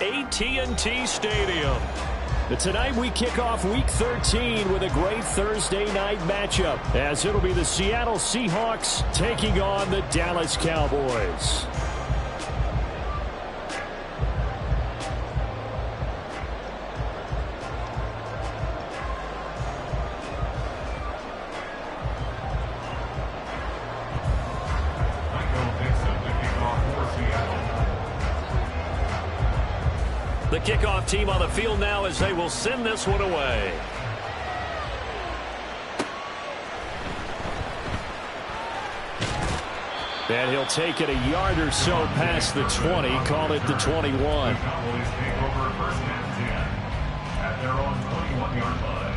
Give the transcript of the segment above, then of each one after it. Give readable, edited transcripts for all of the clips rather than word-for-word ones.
AT&T Stadium. But tonight we kick off Week 13 with a great Thursday night matchup, as it'll be the Seattle Seahawks taking on the Dallas Cowboys. The kickoff team on the field now as they will send this one away. And he'll take it a yard or so past the 20, call it the 21. Cowboys take over first and 10 at their own 21-yard line.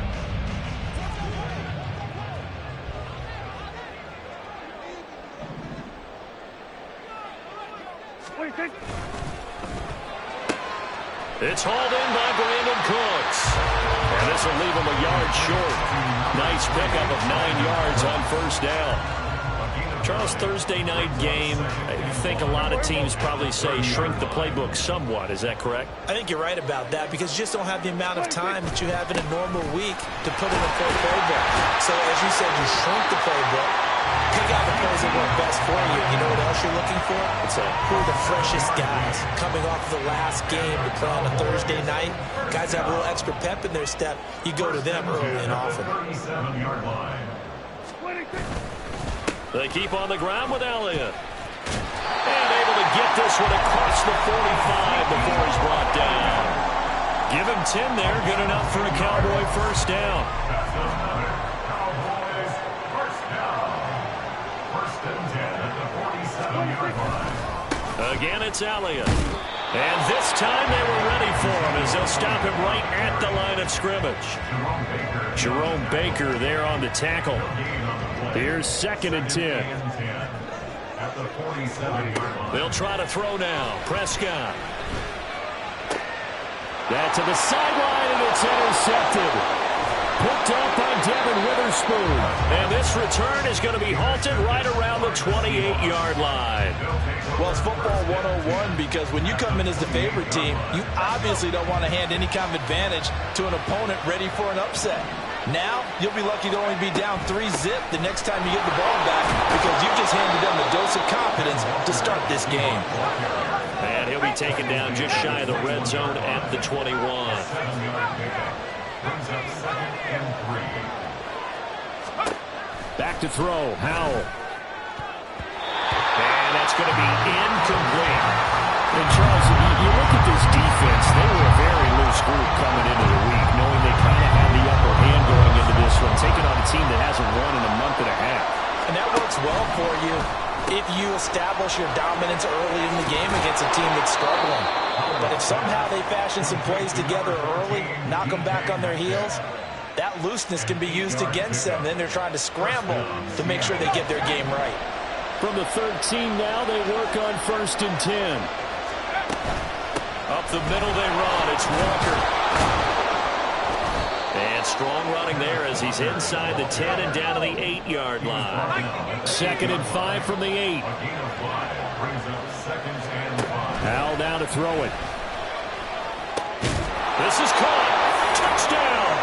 What do you think? It's hauled in by Brandon Cooks. And this will leave him a yard short. Nice pickup of 9 yards on first down. Charles, Thursday night game, I think a lot of teams probably say shrink the playbook somewhat. Is that correct? I think you're right about that because you just don't have the amount of time that you have in a normal week to put in a full playbook. So as you said, you shrink the playbook. Pick out the plays that work best for you. You know what else you're looking for? Who are the freshest guys coming off of the last game to play on a Thursday night? Guys have a little extra pep in their step. You go to them early and often. 37-yard line. They keep on the ground with Elliott. And able to get this one across the 45 before he's brought down. Give him 10 there. Good enough for a Cowboy first down. That does matter. Cowboys first down. First and 10 at the 47-yard line. Again, it's Elliott. And this time they were ready for him as they'll stop him right at the line of scrimmage. Jerome Baker there on the tackle. Here's second and 10. At the 47-yard line. They'll try to throw now. Prescott. That to the sideline, and it's intercepted. Picked up by Devin Witherspoon. And this return is going to be halted right around the 28-yard line. Well, it's football 101 because when you come in as the favorite team, you obviously don't want to hand any kind of advantage to an opponent ready for an upset. Now, you'll be lucky to only be down 3-zip the next time you get the ball back because you just handed them a dose of confidence to start this game. And he'll be taken down just shy of the red zone at the 21. Brings up second and 3. Back to throw, Howell. And that's going to be incomplete. And Charles, you look at this defense, they were a very loose group coming into the week, knowing they kind of had the upper hand going into this one, taking on a team that hasn't won in a month and a half. And that works well for you if you establish your dominance early in the game against a team that's struggling. But if somehow they fashion some plays together early, knock them back on their heels, that looseness can be used against them. Then they're trying to scramble to make sure they get their game right. From the 13 now, they work on first and 10. Up the middle they run. It's Walker. And strong running there as he's inside the 10 and down to the 8-yard line. Second and 5 from the 8. Howell down to throw it. This is caught. Touchdown.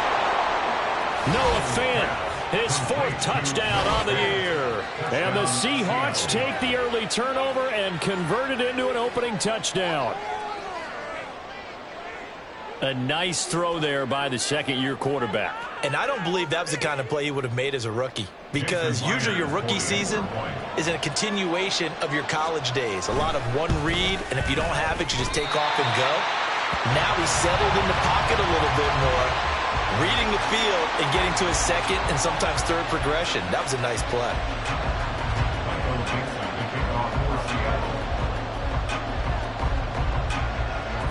Noah Fant, his 4th touchdown on the year. And the Seahawks take the early turnover and convert it into an opening touchdown. A nice throw there by the second-year quarterback. And I don't believe that was the kind of play he would have made as a rookie. Because usually your rookie season is a continuation of your college days. A lot of one read, and if you don't have it, you just take off and go. Now he's settled in the pocket a little bit more, reading the field and getting to his second and sometimes third progression. That was a nice play.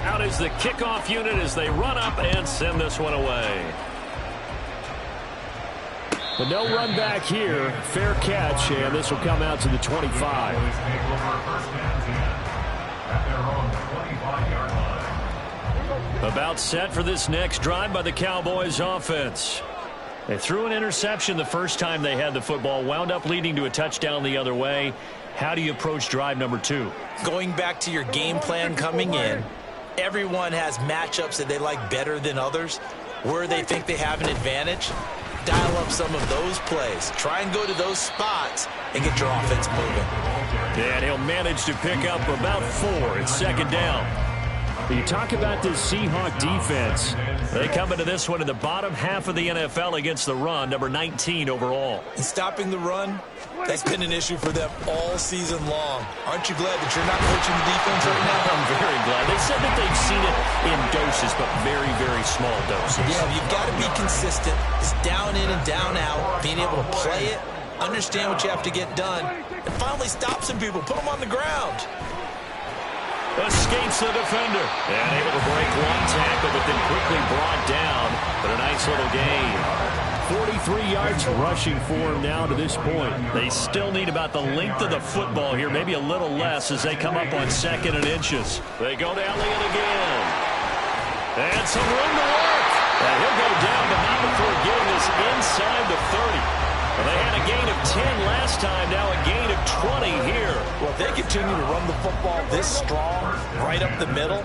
Out is the kickoff unit as they run up and send this one away. But no run back here. Fair catch, and this will come out to the 25. About set for this next drive by the Cowboys offense. They threw an interception the first time they had the football, wound up leading to a touchdown the other way. How do you approach drive number 2? Going back to your game plan coming in, everyone has matchups that they like better than others, where they think they have an advantage. Dial up some of those plays. Try and go to those spots and get your offense moving. And he'll manage to pick up about 4. It's second down. You talk about this Seahawk defense. They come into this one in the bottom half of the NFL against the run, number 19 overall. And stopping the run, that's been an issue for them all season long. Aren't you glad that you're not coaching the defense right now? I'm very glad. They said that they've seen it in doses, but very, very small doses. Yeah, you've got to be consistent. It's down in and down out, being able to play it, understand what you have to get done, and finally stop some people, put them on the ground. Escapes the defender. And able to break one tackle, but then quickly brought down. But a nice little gain. 43 yards rushing for him now to this point. They still need about the length of the football here, maybe a little less as they come up on 2nd and inches. They go to Elliott again. And some room to work. And he'll go down, but not before getting this inside the 30. Well, they had a gain of 10 last time, now a gain of 20 here. Well, if they continue to run the football this strong, right up the middle,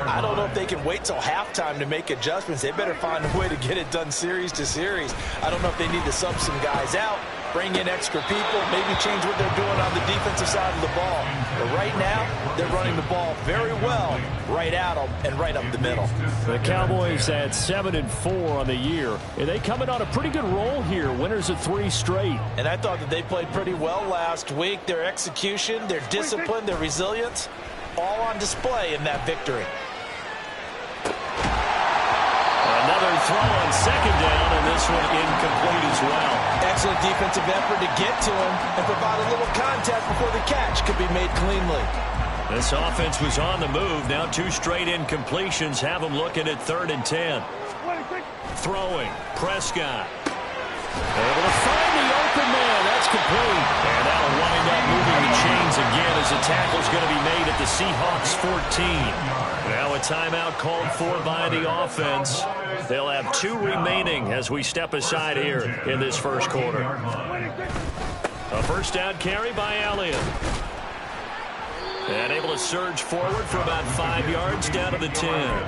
I don't know if they can wait till halftime to make adjustments. They better find a way to get it done series to series. I don't know if they need to sub some guys out, bring in extra people, maybe change what they're doing on the defensive side of the ball. But right now, they're running the ball very well right at them and right up the middle. The Cowboys at 7-4 on the year, and they come in on a pretty good roll here, winners of 3 straight. And I thought that they played pretty well last week. Their execution, their discipline, their resilience, all on display in that victory. Another throw on 2nd down, and this one incomplete as well. Excellent defensive effort to get to him and provide a little contact before the catch could be made cleanly. This offense was on the move. Now 2 straight incompletions have them looking at 3rd and 10. Throwing. Prescott. Able to find the open man. That's complete. And that'll wind up moving the chains again as the tackle's going to be made at the Seahawks 14. Now a timeout called for by the offense. They'll have 2 remaining as we step aside here in this first quarter. A first down carry by Elliott. And able to surge forward for about 5 yards down to the 10.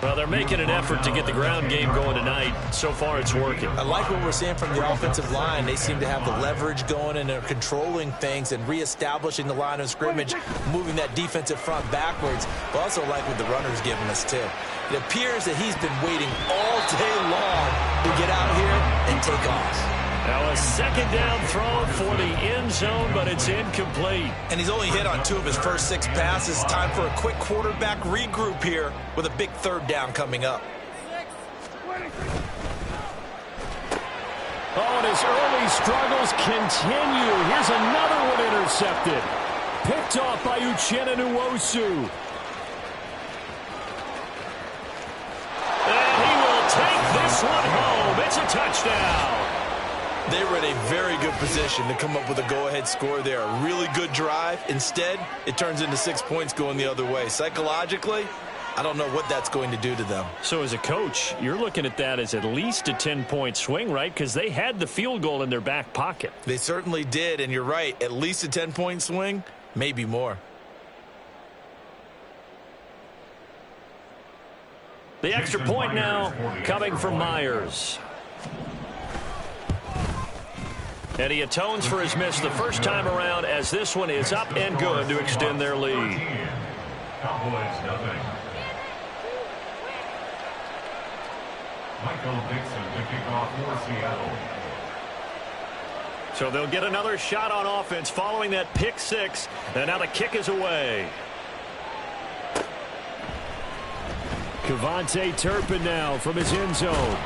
Well, they're making an effort to get the ground game going tonight. So far, it's working. I like what we're seeing from the offensive line. They seem to have the leverage going, and they're controlling things and reestablishing the line of scrimmage, moving that defensive front backwards. But also like what the runner's giving us, too. It appears that he's been waiting all day long to get out here and take off. Now a 2nd down throw for the end zone, but it's incomplete. And he's only hit on 2 of his first 6 passes. Time for a quick quarterback regroup here with a big 3rd down coming up. Oh, and his early struggles continue. Here's another one intercepted. Picked off by Uchenna Nwosu. And he will take this one home. It's a touchdown. They were in a very good position to come up with a go-ahead score there. A really good drive. Instead, it turns into 6 points going the other way. Psychologically, I don't know what that's going to do to them. So as a coach, you're looking at that as at least a 10-point swing, right? Because they had the field goal in their back pocket. They certainly did, and you're right. At least a 10-point swing, maybe more. The extra point now coming from Myers. And he atones for his miss the first time around as this one is up and good to extend their lead. Cowboys nothing. Michael Dixon to kick off for Seattle. So they'll get another shot on offense following that pick 6. And now the kick is away. Kevontae Turpin now from his end zone.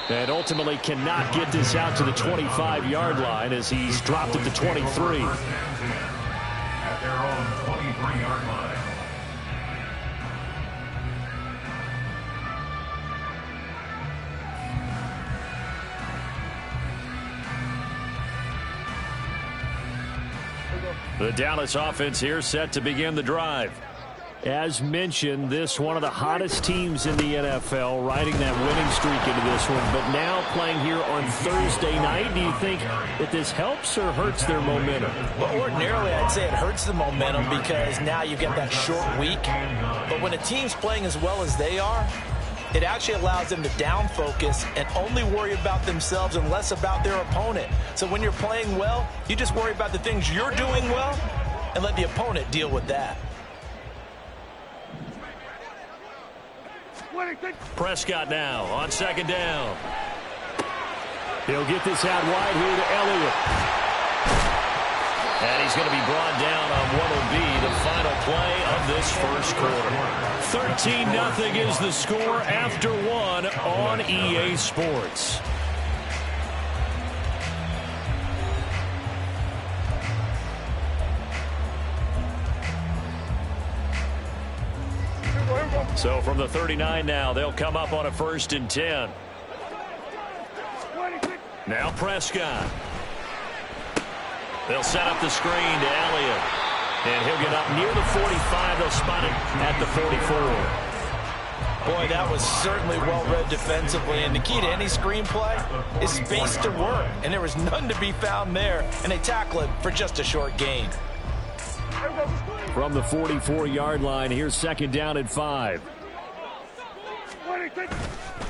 And ultimately cannot get this out to the 25-yard line as he's dropped at the 23. At their own 23-yard line. The Dallas offense here set to begin the drive. As mentioned, this one of the hottest teams in the NFL, riding that winning streak into this one. But now playing here on Thursday night, do you think that this helps or hurts their momentum? Well, ordinarily, I'd say it hurts the momentum because now you get that short week. But when a team's playing as well as they are, it actually allows them to down focus and only worry about themselves and less about their opponent. So when you're playing well, you just worry about the things you're doing well and let the opponent deal with that. Prescott now on second down. He'll get this out wide here to Elliott. And he's going to be brought down on what will be the final play of this first quarter. 13-0 is the score after one on EA Sports. So from the 39 now, they'll come up on a 1st and 10. Now Prescott. They'll set up the screen to Elliott. And he'll get up near the 45. They'll spot it at the 44. Boy, that was certainly well-read defensively. And the key to any screenplay is space to work. And there was none to be found there. And they tackle it for just a short gain. From the 44-yard line, here's 2nd down and 5.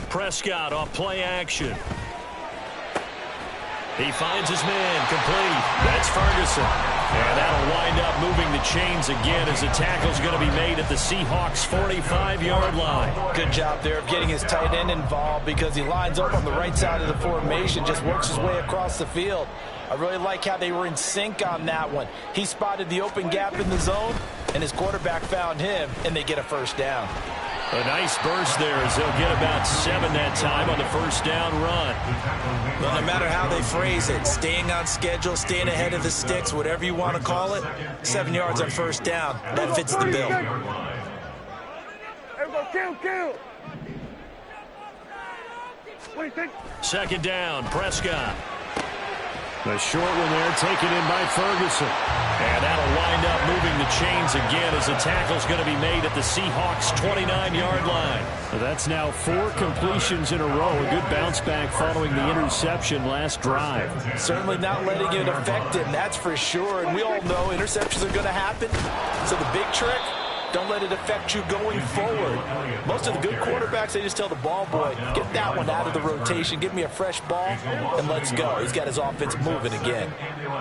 Prescott off play action. He finds his man, complete. That's Ferguson. And that'll wind up moving the chains again as the tackle's going to be made at the Seahawks' 45-yard line. Good job there of getting his tight end involved because he lines up on the right side of the formation, just works his way across the field. I really like how they were in sync on that one. He spotted the open gap in the zone, and his quarterback found him, and they get a 1st down. A nice burst there as they'll get about 7 that time on the 1st down run. Well, no matter how they phrase it, staying on schedule, staying ahead of the sticks, whatever you want to call it, 7 yards on 1st down, that fits the bill. Kill. 2nd down, Prescott. The short one there taken in by Ferguson. And that'll wind up moving the chains again as the tackle's going to be made at the Seahawks' 29-yard line. That's now 4 completions in a row. A good bounce back following the interception last drive. Certainly not letting it affect him, that's for sure. And we all know interceptions are going to happen. So the big trick, don't let it affect you going forward. Most of the good quarterbacks, they just tell the ball boy, get that one out of the rotation, give me a fresh ball, and let's go. He's got his offense moving again.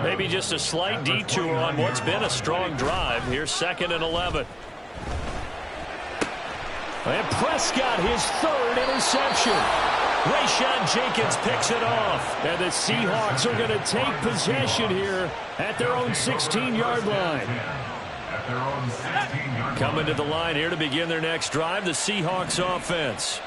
Maybe just a slight detour on what's been a strong drive. Here's 2nd and 11. And Prescott, his 3rd interception. Rayshon Jenkins picks it off. And the Seahawks are going to take possession here at their own 16-yard line. Coming to the line here to begin their next drive, the Seahawks offense.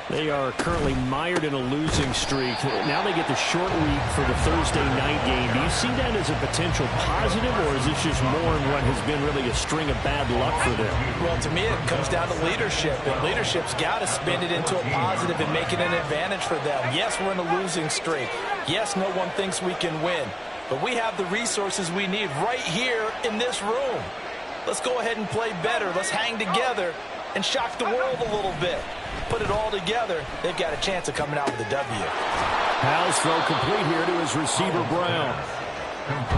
They are currently mired in a losing streak. Now they get the short week for the Thursday night game. Do you see that as a potential positive, or is this just more in what has been really a string of bad luck for them? Well, to me, it comes down to leadership, and leadership's got to spin it into a positive and make it an advantage for them. Yes, we're in a losing streak. Yes, no one thinks we can win, but we have the resources we need right here in this room. Let's go ahead and play better. Let's hang together and shock the world a little bit. Put it all together, they've got a chance of coming out with a W. Howe's throw complete here to his receiver, Brown.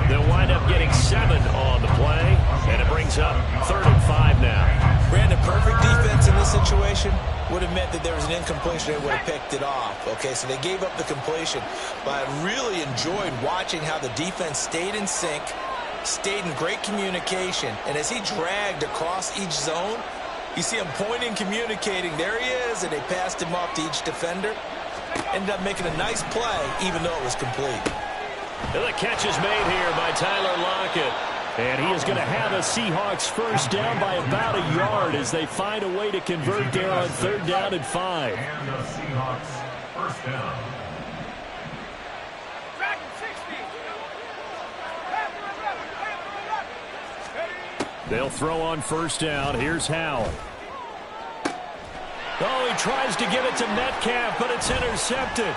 They'll wind up getting 7 on the play, and it brings up 3rd and 5 now. Brandon, perfect defense in this situation would have meant that there was an incompletion. They would have picked it off. Okay, so they gave up the completion. But I really enjoyed watching how the defense stayed in sync, stayed in great communication, and as he dragged across each zone, you see him pointing, communicating. There he is, and they passed him off to each defender. Ended up making a nice play, even though it was complete. And the catch is made here by Tyler Lockett. And he is going to have a Seahawks 1st down by about a yard as they find a way to convert there on 3rd down and 5. And the Seahawks 1st down. They'll throw on 1st down. Here's Howell. Oh, he tries to get it to Metcalf, but it's intercepted.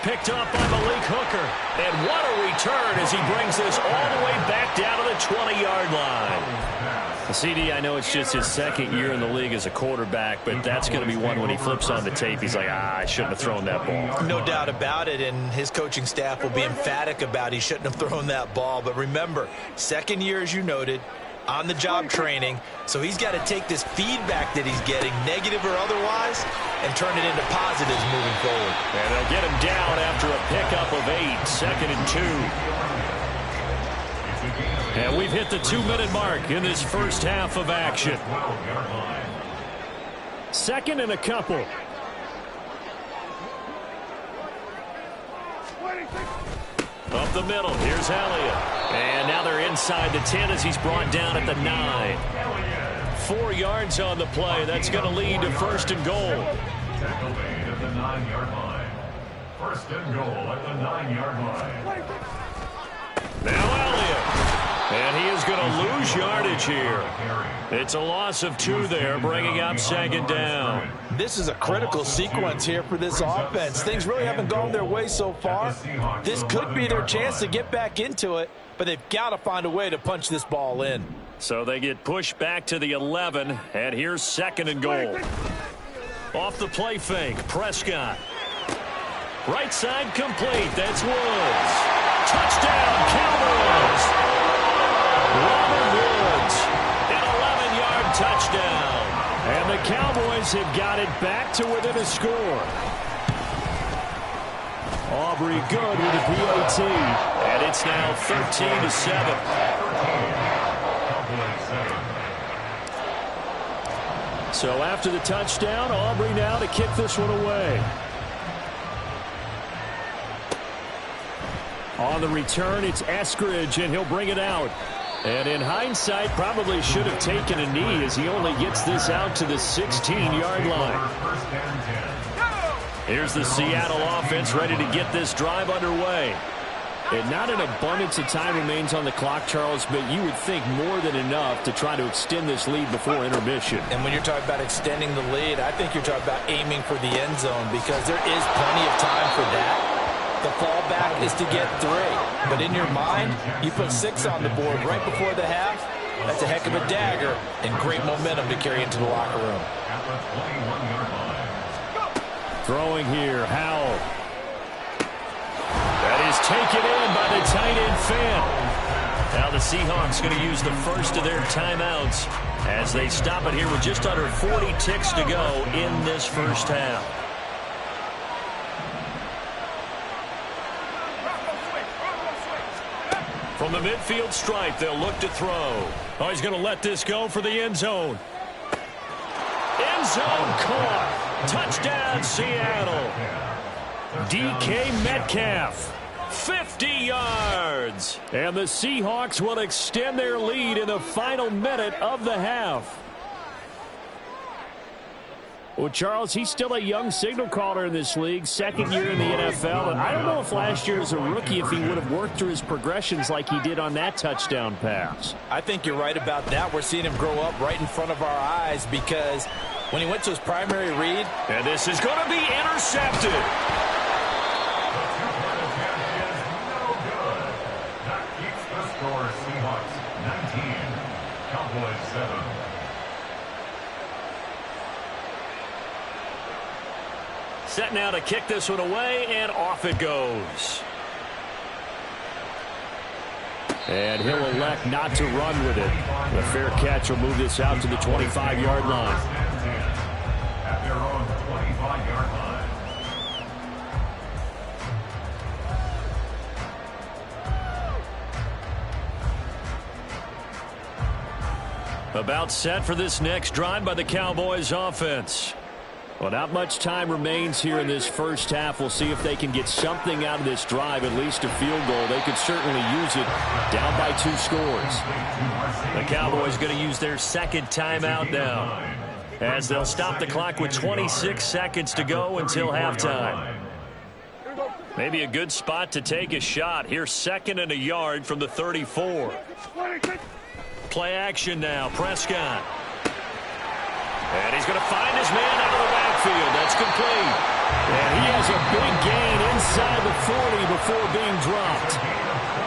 Picked up by Malik Hooker. And what a return as he brings this all the way back down to the 20-yard line. CD, I know it's just his second year in the league as a quarterback, but that's going to be one when he flips on the tape. He's like, I shouldn't have thrown that ball. No doubt about it, and his coaching staff will be emphatic about he shouldn't have thrown that ball. But remember, second year, as you noted, on-the-job training, so he's got to take this feedback that he's getting, negative or otherwise, and turn it into positives moving forward. And they'll get him down after a pickup of 8, 2nd and 2. And we've hit the 2-minute mark in this first half of action. 2nd and a couple. Up the middle, here's Elliott. And now they're inside the 10 as he's brought down at the 9. 4 yards on the play. That's going to lead to 1st and goal. Tackle made at the 9-yard line. 1st and goal at the 9-yard line. Now Elliott. And he is going to lose yardage here. It's a loss of 2 there, bringing up 2nd down. This is a critical sequence here for this offense. Things really haven't gone their way so far. This could be their chance to get back into it, but they've got to find a way to punch this ball in. So they get pushed back to the 11, and here's 2nd and goal. Off the play fake, Prescott. Right side complete, that's Woods. Touchdown, Cowboys! Robert Woods, an 11-yard touchdown. And the Cowboys have got it back to within a score. Aubrey good with a PAT. And it's now 13-7. So after the touchdown, Aubrey now to kick this one away. On the return, it's Eskridge, and he'll bring it out. And in hindsight, probably should have taken a knee as he only gets this out to the 16-yard line. Here's the Seattle offense ready to get this drive underway. And not an abundance of time remains on the clock, Charles, but you would think more than enough to try to extend this lead before intermission. And when you're talking about extending the lead, I think you're talking about aiming for the end zone because there is plenty of time for that. The fallback is to get 3. But in your mind, you put 6 on the board right before the half. That's a heck of a dagger and great momentum to carry into the locker room. Throwing here, Howell. That is taken in by the tight end Fant. Now the Seahawks going to use the first of their timeouts as they stop it here with just under 40 ticks to go in this first half. From the midfield stripe, they'll look to throw. Oh, he's going to let this go for the end zone. End zone caught. Touchdown, Seattle. DK Metcalf, 50 yards. And the Seahawks will extend their lead in the final minute of the half. Well, Charles, he's still a young signal caller in this league, second year in the NFL. And I don't know if last year as a rookie, if he would have worked through his progressions like he did on that touchdown pass. I think you're right about that. We're seeing him grow up right in front of our eyes because when he went to his primary read. And this is going to be intercepted. That keeps the score. Seahawks 19, Cowboys 7. Set now to kick this one away, and off it goes. And he'll elect not to run with it. The fair catch will move this out to the 25-yard line. At their own 25-yard line. About set for this next drive by the Cowboys offense. Well, not much time remains here in this first half. We'll see if they can get something out of this drive, at least a field goal. They could certainly use it down by 2 scores. The Cowboys going to use their second timeout now as they'll stop the clock with 26 seconds to go until halftime. Maybe a good spot to take a shot. Here's 2nd and a yard from the 34. Play action now, Prescott. And he's going to find his man out of the backfield. That's complete. And he has a big gain inside the 40 before being dropped.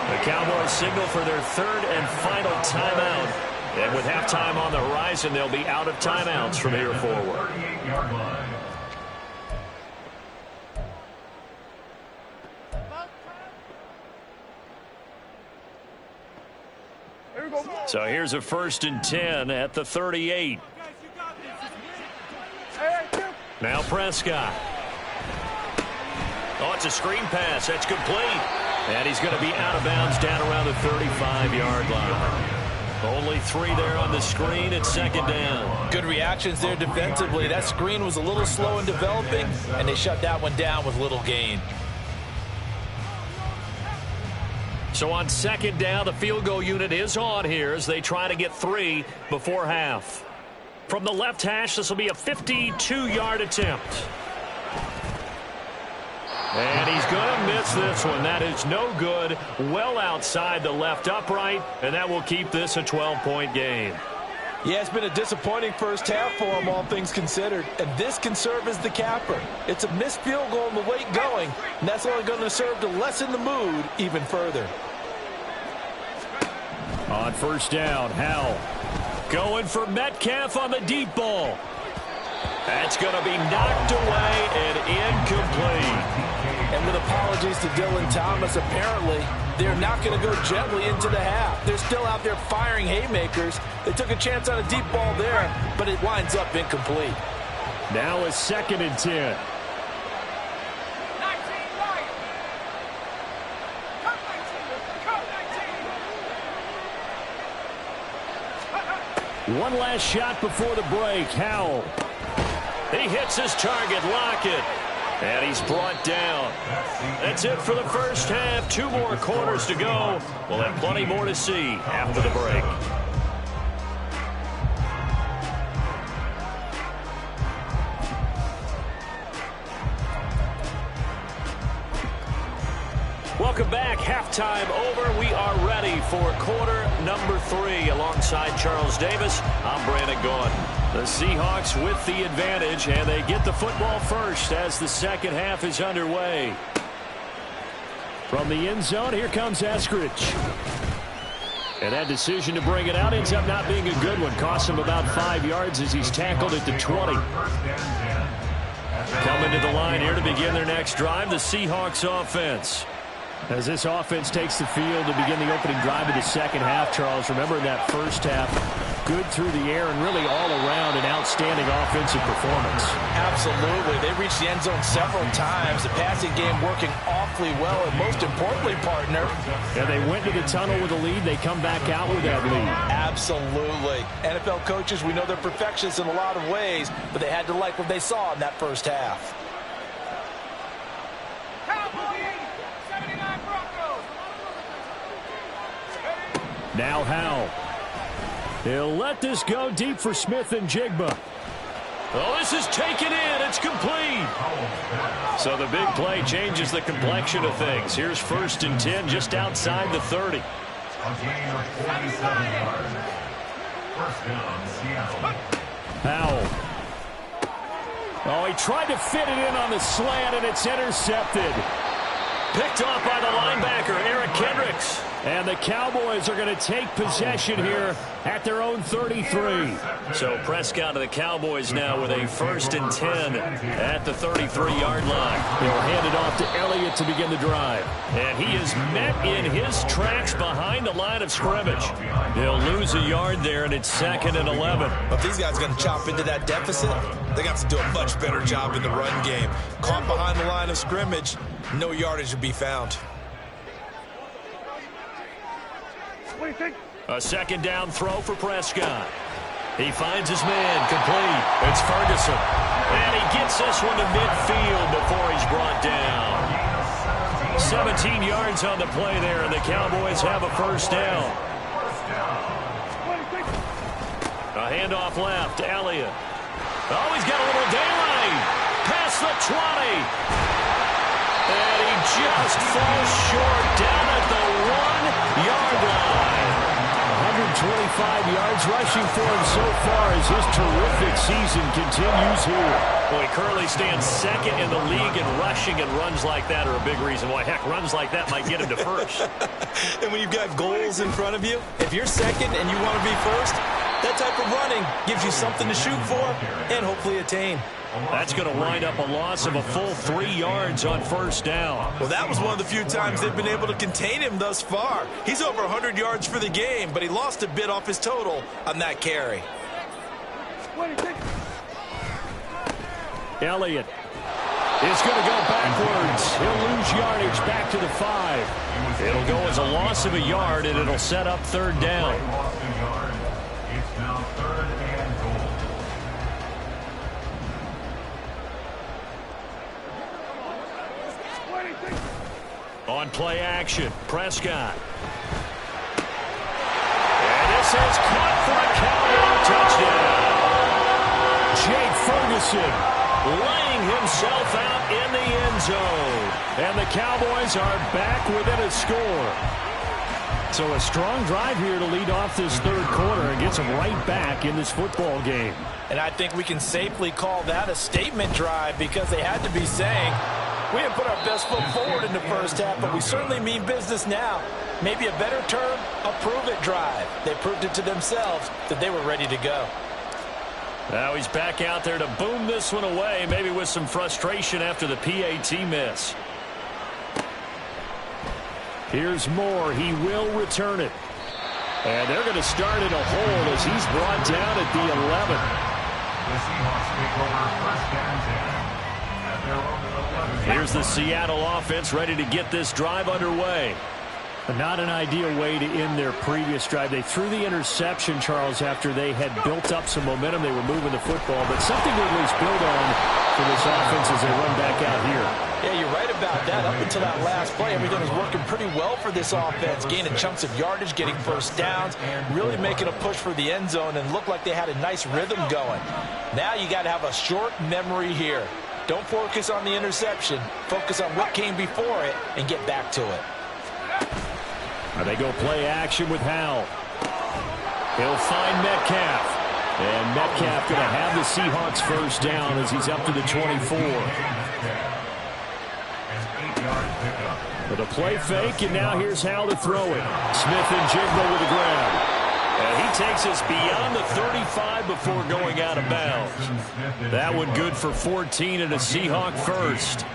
The Cowboys signal for their 3rd and final timeout And with halftime on the horizon, they'll be out of timeouts from here forward. So here's a 1st and 10 at the 38. Now Prescott. Oh, it's a screen pass. That's complete. And he's going to be out of bounds down around the 35-yard line. Only 3 there on the screen at 2nd down. Good reactions there defensively. That screen was a little slow in developing, and they shut that one down with little gain. So on 2nd down, the field goal unit is on here as they try to get 3 before half. From the left hash, this will be a 52-yard attempt. And he's going to miss this one. That is no good. Well outside the left upright, and that will keep this a 12-point game. Yeah, it's been a disappointing first half for him, all things considered. And this can serve as the capper. It's a missed field goal in the late going, and that's only going to serve to lessen the mood even further. On 1st down, Howell going for Metcalf on the deep ball. That's going to be knocked away and incomplete. And with apologies to Dylan Thomas, apparently they're not going to go gently into the half. They're still out there firing haymakers. They took a chance on a deep ball there, but it winds up incomplete. Now a 2nd and 10. One last shot before the break. Howell. He hits his target, Lockett. And he's brought down. That's it for the first half. 2 more quarters to go. We'll have plenty more to see after the break. Welcome back. Halftime over. We are ready for quarter number 3. Alongside Charles Davis, I'm Brandon Gordon. The Seahawks with the advantage, and they get the football first as the second half is underway. From the end zone, here comes Eskridge. And that decision to bring it out ends up not being a good one. Costs him about 5 yards as he's tackled at the 20. Coming to the line here to begin their next drive, the Seahawks offense. As this offense takes the field to begin the opening drive of the second half, Charles, remember in that first half, good through the air and really all around an outstanding offensive performance. Absolutely. They reached the end zone several times. The passing game working awfully well, and most importantly, partner. Yeah, they went to the tunnel with a lead. They come back out with that lead. Absolutely. NFL coaches, we know they're perfectionists in a lot of ways, but they had to like what they saw in that first half. Now Howell. He'll let this go deep for Smith and Jigba. Oh, this is taken in. It's complete. So the big play changes the complexion of things. Here's 1st and 10 just outside the 30. A gain of 47 yards. 1st down, Seattle. Howell. Oh, he tried to fit it in on the slant, and it's intercepted. Picked off by the linebacker, Eric Kendricks. And the Cowboys are going to take possession here at their own 33. So Prescott of the Cowboys now with a 1st and 10 at the 33-yard line. They'll hand it off to Elliott to begin the drive. And he is met in his tracks behind the line of scrimmage. He'll lose a yard there, and it's 2nd and 11. If these guys are going to chop into that deficit, they got to do a much better job in the run game. Caught behind the line of scrimmage, no yardage to be found. A 2nd down throw for Prescott. He finds his man, complete. It's Ferguson. And he gets this one to midfield before he's brought down. 17 yards on the play there, and the Cowboys have a 1st down. A handoff left, Elliott. Oh, he's got a little daylight. Past the 20. And he just falls short down at the 1-yard line. yards rushing for him so far as his terrific season continues here. Boy, Curley stands second in the league in rushing, and runs like that are a big reason why. Heck, runs like that might get him to first. And when you've got goals in front of you, if you're second and you want to be first, that type of running gives you something to shoot for and hopefully attain. That's going to wind up a loss of a full 3 yards on first down. Well, that was one of the few times they've been able to contain him thus far. He's over 100 yards for the game, but he lost a bit off his total on that carry. Elliott is going to go backwards. He'll lose yardage back to the 5. It'll go as a loss of a yard, and it'll set up third down. It's now 3rd and goal. On play action, Prescott. And this is caught for a Cowboy touchdown. Jake Ferguson laying himself out in the end zone. And the Cowboys are back within a score. So a strong drive here to lead off this third quarter and gets them right back in this football game. And I think we can safely call that a statement drive because they had to be saying, we didn't put our best foot forward in the first half, but we certainly mean business now. Maybe a better term, a prove-it drive. They proved it to themselves that they were ready to go. Now he's back out there to boom this one away, maybe with some frustration after the PAT miss. Here's Moore. He will return it. And they're going to start in a hold as he's brought down at the 11. The Seahawks take over 1st and 10 at their own 11. Here's the Seattle offense ready to get this drive underway. Not an ideal way to end their previous drive. They threw the interception, Charles, after they had built up some momentum. They were moving the football, but something to at least build on for this offense as they run back out here. Yeah, you're right about that. Up until that last play, everything was working pretty well for this offense, gaining chunks of yardage, getting first downs, really making a push for the end zone, and looked like they had a nice rhythm going. Now you got to have a short memory here. Don't focus on the interception. Focus on what came before it and get back to it. They go play action with Howell. He'll find Metcalf. And Metcalf going to have the Seahawks first down as he's up to the 24. With a play fake, and now here's Howell to throw it. Smith and Jigba with the grab. And he takes us beyond the 35 before going out of bounds. That one good for 14 and a Seahawk first.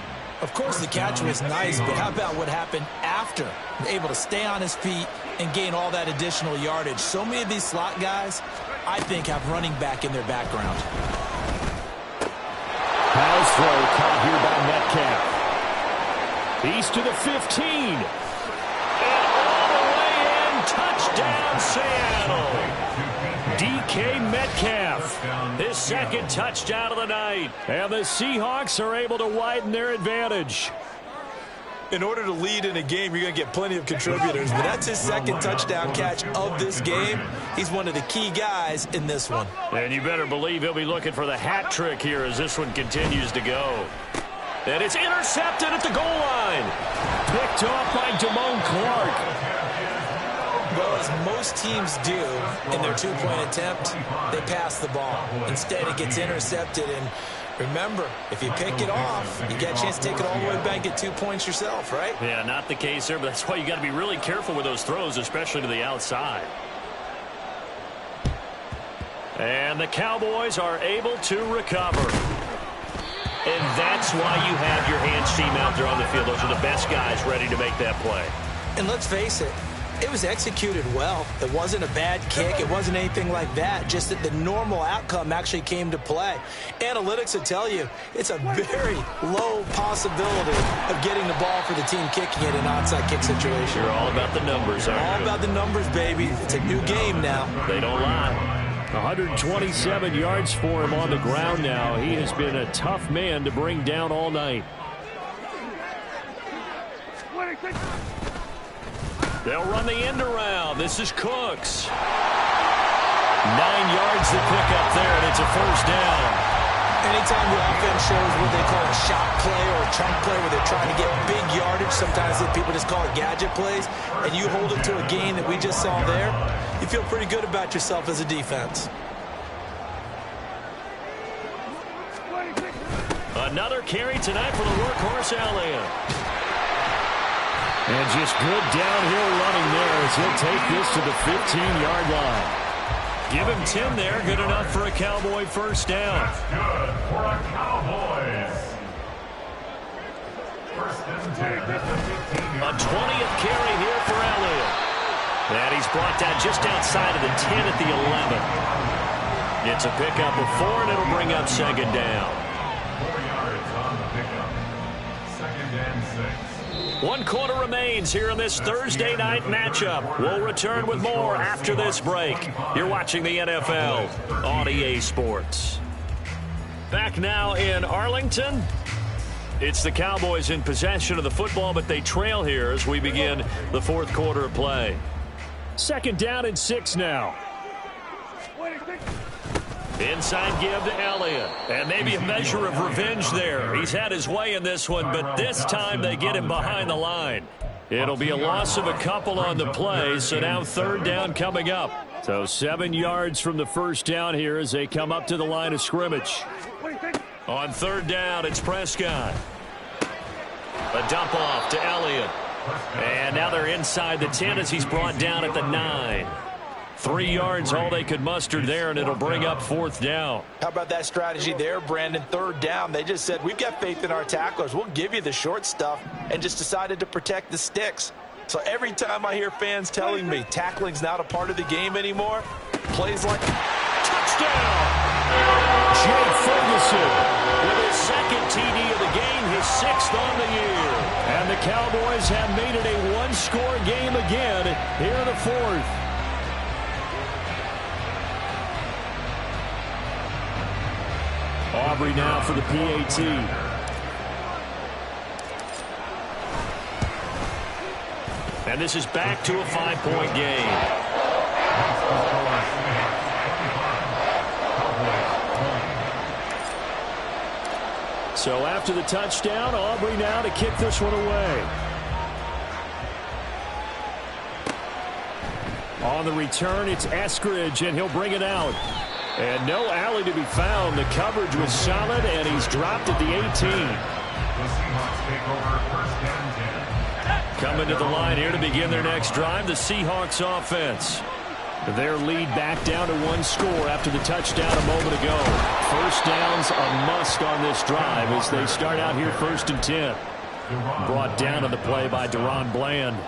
Of course, the catch was nice, but how about what happened after? Able to stay on his feet and gain all that additional yardage. So many of these slot guys, I think, have running back in their background. Howell's throw caught here by Metcalf. He's to the 15. And all the way in, touchdown Seattle. DK Metcalf, his second touchdown of the night. And the Seahawks are able to widen their advantage. In order to lead in a game, you're going to get plenty of contributors, but that's his second touchdown catch of this game. He's one of the key guys in this one. And you better believe he'll be looking for the hat trick here as this one continues to go. And it's intercepted at the goal line. Picked off by Damone Clark. Well, as most teams do in their two-point attempt, they pass the ball. Instead, it gets intercepted. And remember, if you pick it off, you get a chance to take it all the way back and get 2 points yourself, right? Yeah, not the case there, but that's why you got to be really careful with those throws, especially to the outside. And the Cowboys are able to recover. And that's why you have your hands team out there on the field. Those are the best guys ready to make that play. And let's face it, it was executed well. It wasn't a bad kick. It wasn't anything like that. Just that the normal outcome actually came to play. Analytics will tell you it's a very low possibility of getting the ball for the team kicking it in an onside kick situation. You're all about the numbers, aren't you? All about the numbers, baby. It's a new game now. They don't lie. 127 yards for him on the ground now. He has been a tough man to bring down all night. They'll run the end around. This is Cooks. 9 yards to pick up there, and it's a first down. And he anytime the offense shows what they call a shot play or a chunk play where they're trying to get big yardage, sometimes people just call it gadget plays, and you hold it to a gain that we just saw there, you feel pretty good about yourself as a defense. Another carry tonight for the workhorse Elliott. And just good downhill running there as he'll take this to the 15-yard line. Give him 10 there. Good enough for a Cowboy first down. That's good for a Cowboys. First and 10 at the 15-yard A 20th carry here for Elliott. And he's brought down just outside of the 10 at the 11. It's a pickup of 4, and it'll bring up second down. 4 yards on the pickup. Second and 6. 1 quarter remains here in this Thursday night matchup. We'll return with more after this break. You're watching the NFL on EA Sports. Back now in Arlington. It's the Cowboys in possession of the football, but they trail here as we begin the fourth quarter of play. Second down and 6 now. Inside give to Elliott. And maybe a measure of revenge there. He's had his way in this one, but this time they get him behind the line. It'll be a loss of a couple on the play, so now third down coming up. So 7 yards from the first down here as they come up to the line of scrimmage. On third down, it's Prescott. A dump off to Elliott. And now they're inside the 10 as he's brought down at the 9. 3 yards, all they could muster there, and it'll bring up fourth down. How about that strategy there, Brandon? Third down. They just said, we've got faith in our tacklers. We'll give you the short stuff, and just decided to protect the sticks. So every time I hear fans telling me tackling's not a part of the game anymore, plays like touchdown. Jay Ferguson with his second TD of the game, his 6th on the year. And the Cowboys have made it a one-score game again here in the fourth. Aubrey now for the PAT. And this is back to a 5-point game. So after the touchdown, Aubrey now to kick this one away. On the return, it's Eskridge, and he'll bring it out. And no alley to be found. The coverage was solid, and he's dropped at the 18. The Seahawks take over first and 10. Coming to the line here to begin their next drive, the Seahawks offense. Their lead back down to 1 score after the touchdown a moment ago. First down's a must on this drive as they start out here first and 10. Brought down on the play by Deron Bland.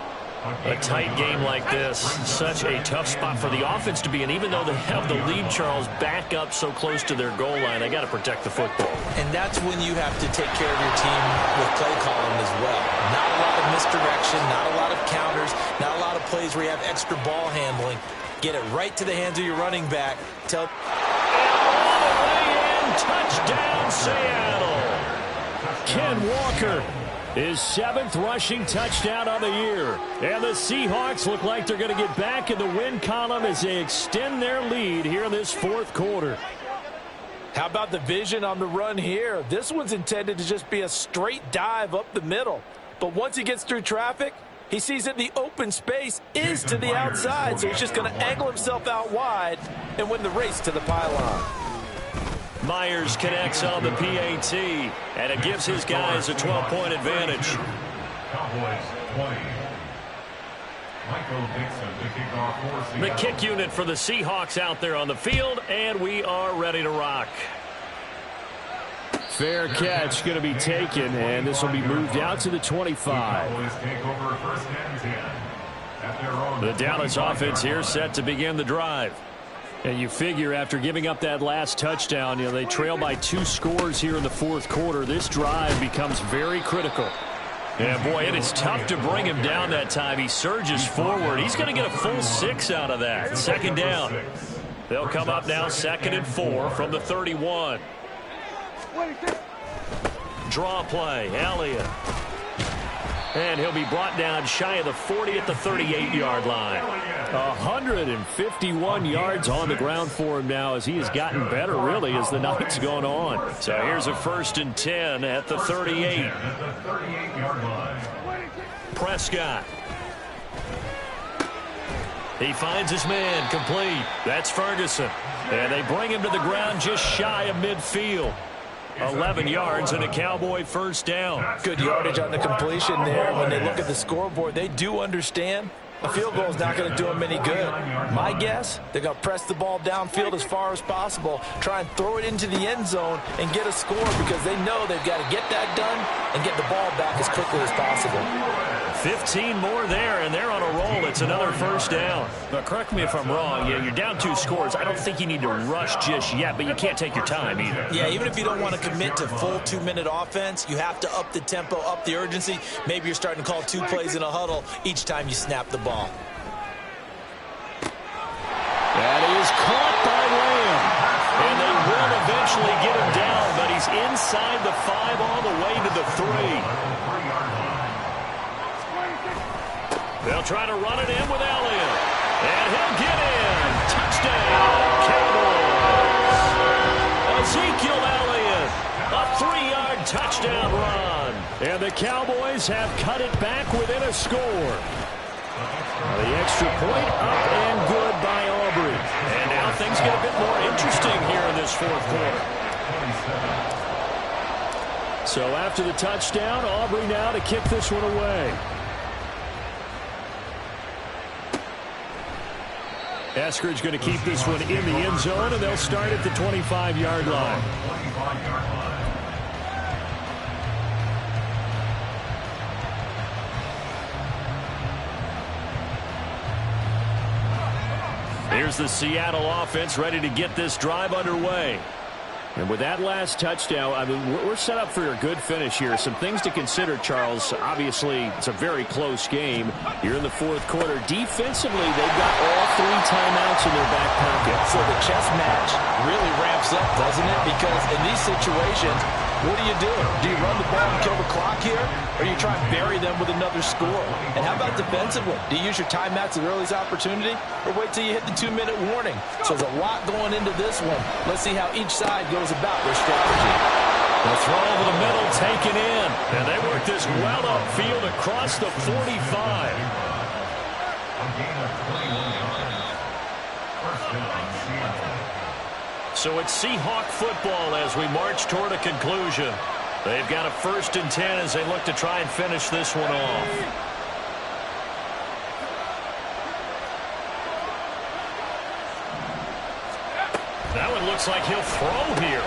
A tight game like this, such a tough spot for the offense to be in. Even though they have the lead, Charles, back up so close to their goal line, they got to protect the football. And that's when you have to take care of your team with play calling as well. Not a lot of misdirection, not a lot of counters, not a lot of plays where you have extra ball handling. Get it right to the hands of your running back. And all the way in, touchdown Seattle. Ken Walker. His 7th rushing touchdown on the year. And the Seahawks look like they're going to get back in the win column as they extend their lead here in this fourth quarter. How about the vision on the run here? This one's intended to just be a straight dive up the middle. But once he gets through traffic, he sees that the open space is to the outside. So he's just going to angle himself out wide and win the race to the pylon. Myers connects on the PAT, and it gives his guys a 12-point advantage. Cowboys 20. Michael Dixon to kick off for Seattle. The kick unit for the Seahawks out there on the field, and we are ready to rock. Fair catch going to be taken, and this will be moved out to the 25. Cowboys take over first and 10 at their own The Dallas 25 offense here line. set to begin the drive. And you figure after giving up that last touchdown, they trail by 2 scores here in the fourth quarter. This drive becomes very critical. Yeah, boy, it is tough to bring him down that time. He surges forward. He's going to get a full 6 out of that. Second down. They'll come up now 2nd and 4 from the 31. Draw play, Elliott. And he'll be brought down shy of the 40 at the 38-yard line. 151 yards on the ground for him now as he has gotten better, really, as the night's gone on. So here's a 1st and 10 at the 38. Prescott. He finds his man complete. That's Ferguson. And they bring him to the ground just shy of midfield. 11 yards and a Cowboy 1st down. Good yardage on the completion there. When they look at the scoreboard, they do understand a field goal is not going to do them any good. My guess, they're going to press the ball downfield as far as possible, try and throw it into the end zone and get a score because they know they've got to get that done and get the ball back as quickly as possible. 15 more there, and they're on a roll. It's another 1st down. Now, correct me if I'm wrong. Yeah, you're down 2 scores. I don't think you need to rush just yet, but you can't take your time either. Yeah, even if you don't want to commit to full 2-minute offense, you have to up the tempo, up the urgency. Maybe you're starting to call 2 plays in a huddle each time you snap the ball. That is caught by Lamb. And they will eventually get him down, but he's inside the 5 all the way to the 3. They'll try to run it in with Elliott. And he'll get in. Touchdown, Cowboys. Ezekiel Elliott, a 3-yard touchdown run. And the Cowboys have cut it back within a score. The extra point up and good by Aubrey. And now things get a bit more interesting here in this 4th quarter. So after the touchdown, Aubrey now to kick this one away. Eskridge going to keep this one in the end zone, and they'll start at the 25-yard line. Here's the Seattle offense ready to get this drive underway. And with that last touchdown, I mean, we're set up for a good finish here. Some things to consider, Charles. Obviously, it's a very close game. You're in the 4th quarter. Defensively, they've got all 3 timeouts in their back pocket. So the chess match really ramps up, doesn't it? Because in these situations, what do? Do you run the ball and kill the clock here? Or do you try and bury them with another score? And how about defensively? Do you use your timeouts at the earliest opportunity? Or wait till you hit the 2-minute warning? So there's a lot going into this one. Let's see how each side goes about their strategy. The throw over the middle taken in. And they work this well upfield across the 45. A gain of 21 yards. 1st down, Seattle. So it's Seahawk football as we march toward a conclusion. They've got a 1st and 10 as they look to try and finish this one off. That one looks like he'll throw here.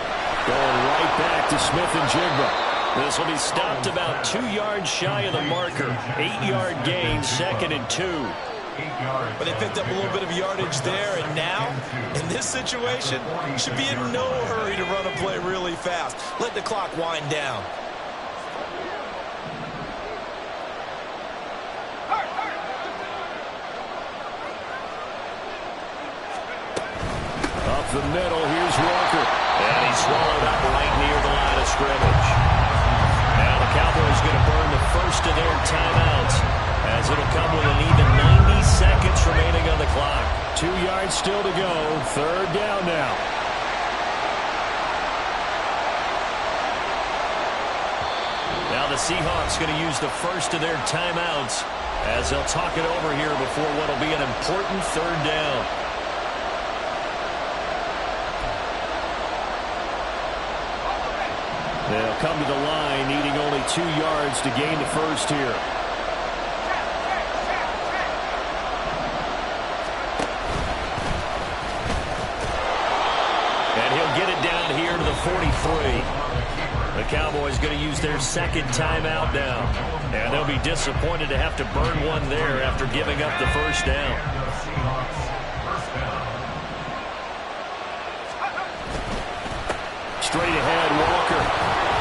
Going right back to Smith and Jigba. This will be stopped about 2 yards shy of the marker. 8-yard gain, 2nd and 2. But they picked up a little bit of yardage there, and now, in this situation, should be in no hurry to run a play really fast. Let the clock wind down. Up the middle, here's Walker. And he's swallowed up right near the line of scrimmage. Now the Cowboys going to burn the 1st of their timeouts, as it'll come with an even 90 seconds remaining on the clock. 2 yards still to go. 3rd down now. Now the Seahawks going to use the 1st of their timeouts as they'll talk it over here before what will be an important 3rd down. They'll come to the line, needing only 2 yards to gain the 1st here. And he'll get it down here to the 43. The Cowboys going to use their 2nd timeout now. And they'll be disappointed to have to burn one there after giving up the 1st down. Straight ahead, Walker.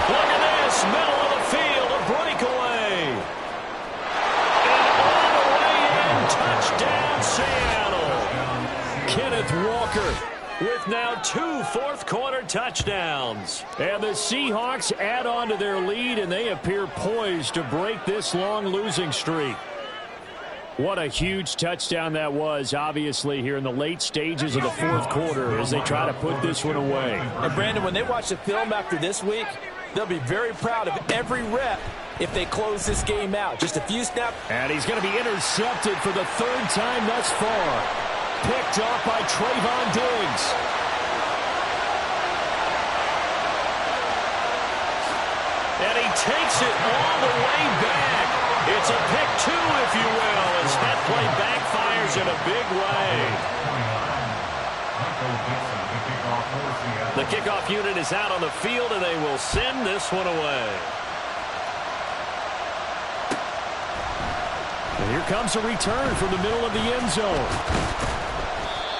Look at this, middle of the field, a breakaway. And all the way in, touchdown, Seattle. Kenneth Walker with now 2 fourth-quarter touchdowns. And the Seahawks add on to their lead, and they appear poised to break this long losing streak. What a huge touchdown that was, obviously, here in the late stages of the fourth quarter as they try to put this one away. And, Brandon, when they watch the film after this week, they'll be very proud of every rep if they close this game out. Just a few snaps. And he's going to be intercepted for the third time thus far. Picked off by Trayvon Diggs. And he takes it all the way back. It's a pick two, if you will, as that play backfires in a big way. The kickoff unit is out on the field, and they will send this one away. And here comes a return from the middle of the end zone.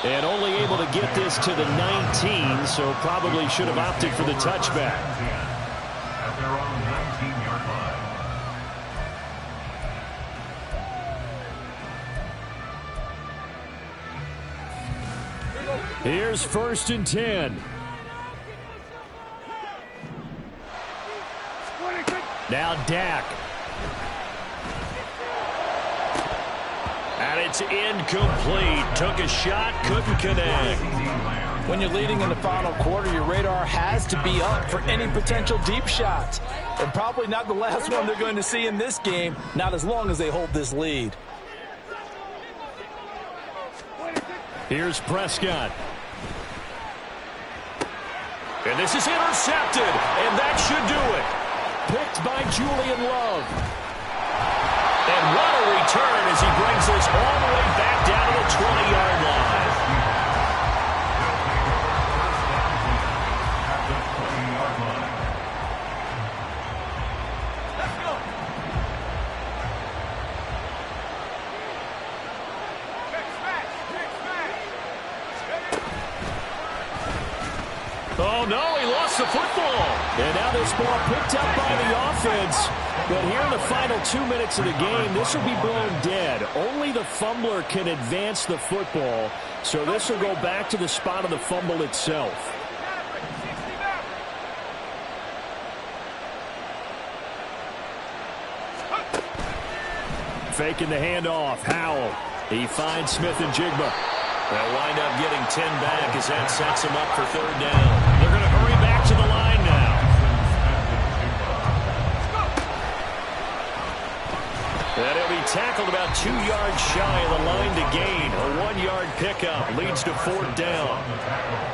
And only able to get this to the 19, so probably should have opted for the touchback. At their own 19-yard line. Here's 1st and 10. Now Dak. And it's incomplete. Took a shot, couldn't connect. When you're leading in the final quarter, your radar has to be up for any potential deep shots. And probably not the last one they're going to see in this game, not as long as they hold this lead. Here's Prescott. And this is intercepted, and that should do it. Picked by Julian Love. And what a return as he brings this all the way back down to the 20-yard line. Oh, no, he lost the football. And now this ball picked up by the offense. But here in the final 2 minutes of the game, this will be blown dead. Only the fumbler can advance the football. So this will go back to the spot of the fumble itself. Faking the handoff. Howell. He finds Smith and Jigba. They'll wind up getting 10 back as that sets them up for 3rd down. They're going to hurry back to the line now. And he'll be tackled about 2 yards shy of the line to gain. A 1-yard pickup leads to 4th down.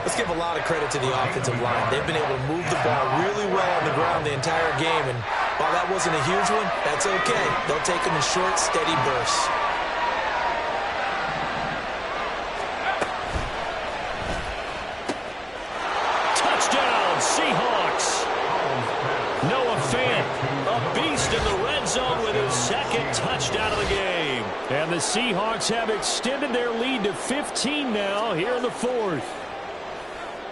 Let's give a lot of credit to the offensive line. They've been able to move the ball really well on the ground the entire game. And while that wasn't a huge one, that's okay. They'll take them in short, steady bursts. Seahawks. Noah Fant, a beast in the red zone with his 2nd touchdown of the game. And the Seahawks have extended their lead to 15 now here in the 4th.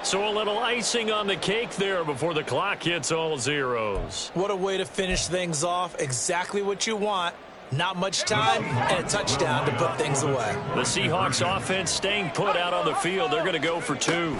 So a little icing on the cake there before the clock hits all zeros. What a way to finish things off. Exactly what you want. Not much time and a touchdown to put things away. The Seahawks offense staying put out on the field. They're going to go for 2.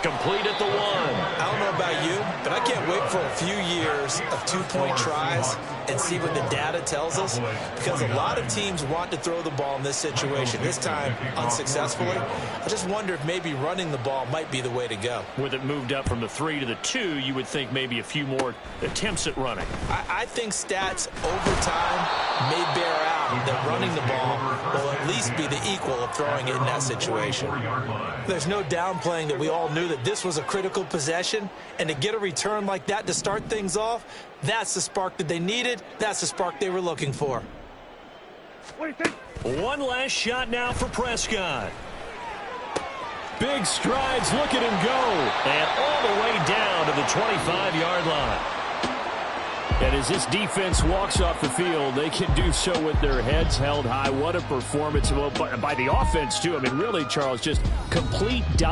Complete at the 1. I don't know about you, but I can't wait for a few years of 2-point tries and see what the data tells us, because a lot of teams want to throw the ball in this situation. This time, unsuccessfully. I just wonder if maybe running the ball might be the way to go. With it moved up from the 3 to the 2, you would think maybe a few more attempts at running. I think stats over time may bear out that running the ball will at least be the equal of throwing it in that situation. There's no downplaying that we all knew that this was a critical possession, and to get a return like that to start things off, that's the spark that they needed. That's the spark they were looking for. One last shot now for Prescott. Big strides, look at him go. And all the way down to the 25-yard line. And as this defense walks off the field, they can do so with their heads held high. What a performance by the offense, too. I mean, really, Charles, just complete dominance.